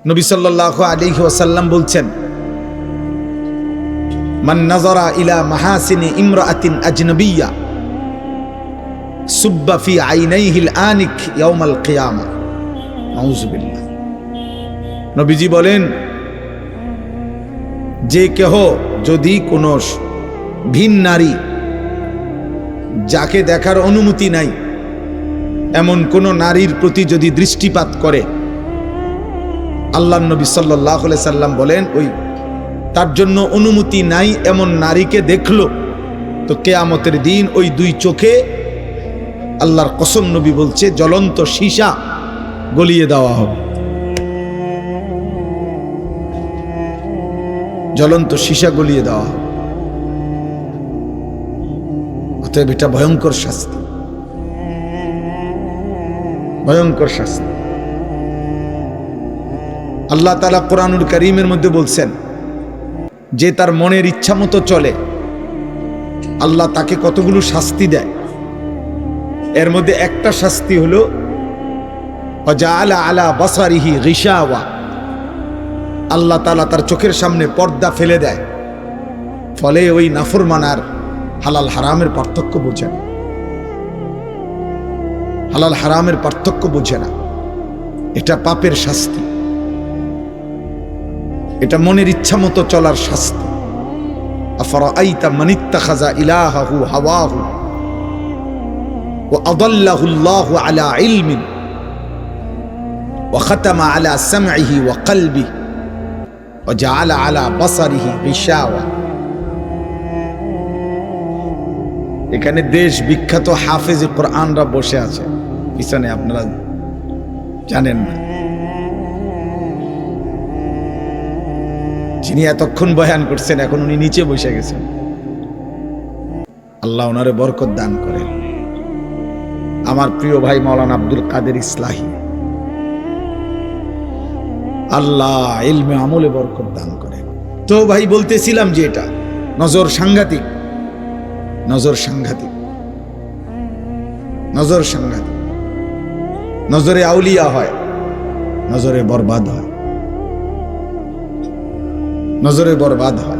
নবী সাল্লাল্লাহু আলাইহি ওয়াসাল্লাম বলছেন, মান নাযারা ইলা মাহাসিনি ইমরাআতিন আজনাবিয়্যা সুব্বা ফি আইনাইহিল আনিক ইয়াউমাল কিয়ামা। নাউযুবিল্লাহ। নবীজি বলেন, যে কেহ যদি কোনো ভিন নারী যাকে দেখার অনুমতি নাই এমন কোন নারীর প্রতি যদি দৃষ্টিপাত করে, আল্লাহর নবী সাল্লাল্লাহু আলাইহি সাল্লাম বলেন, ওই তার জন্য অনুমতি নাই এমন নারীকে দেখলো তো কিয়ামতের দিন ওই দুই চোখে আল্লাহর কসম নবী বলছে জ্বলন্ত সীসা গলিয়ে দেওয়া হবে। জ্বলন্ত সীসা গলিয়ে দেওয়া হবে। অতএব এটা ভয়ঙ্কর শাস্তি, ভয়ঙ্কর শাস্তি। আল্লাহ তাআলা কোরআনুল কারীমের মধ্যে বলছেন, যে তার মনের ইচ্ছা মতো চলে আল্লাহ তাকে কতগুলো শাস্তি দেয়। এর মধ্যে একটা শাস্তি হলো ওয়াজআলা আলা বাসারিহি গিশাওয়া, আল্লাহ তাআলা তার চোখের সামনে পর্দা ফেলে দেয়। ফলে ওই নাফরমান আর হালাল হারামের পার্থক্য বোঝে না, হালাল হারামের পার্থক্য বোঝে না। এটা পাপের শাস্তি, এটা মনের ইচ্ছা মতো চলার শাস্তি। আফরাআইতা মান ইত্তাখাযা ইলাহাহু হাওয়াহু ওয়া আদাল্লাহু আল্লাহু আলা ইলমিন ওয়া খাতামা আলা সামইহি ওয়া কলবিহি ওয়া জাআলা আলা বাসারিহি গিশাওয়া। এখানে দেশ বিখ্যাত হাফেজ কোরআনরা বসে আছে পিছনে, আপনারা জানেন না, যিনি এতক্ষণ বয়ান করছেন এখন উনি নিচে বসে গেছেন। আল্লাহ ওনারে বরকত দান করেন। আমার প্রিয় ভাই মাওলানা আব্দুল কাদের ইসলাহি, আল্লাহ ইলমে আমলে বরকত দান করেন। তো ভাই বলতেছিলাম যে এটা নজর সাংঘাতিক, নজর সাংঘাতিক, নজর সাংঘাতিক। নজরে আউলিয়া হয়, নজরে বরবাদ হয়, নজরে বরবাদ হয়।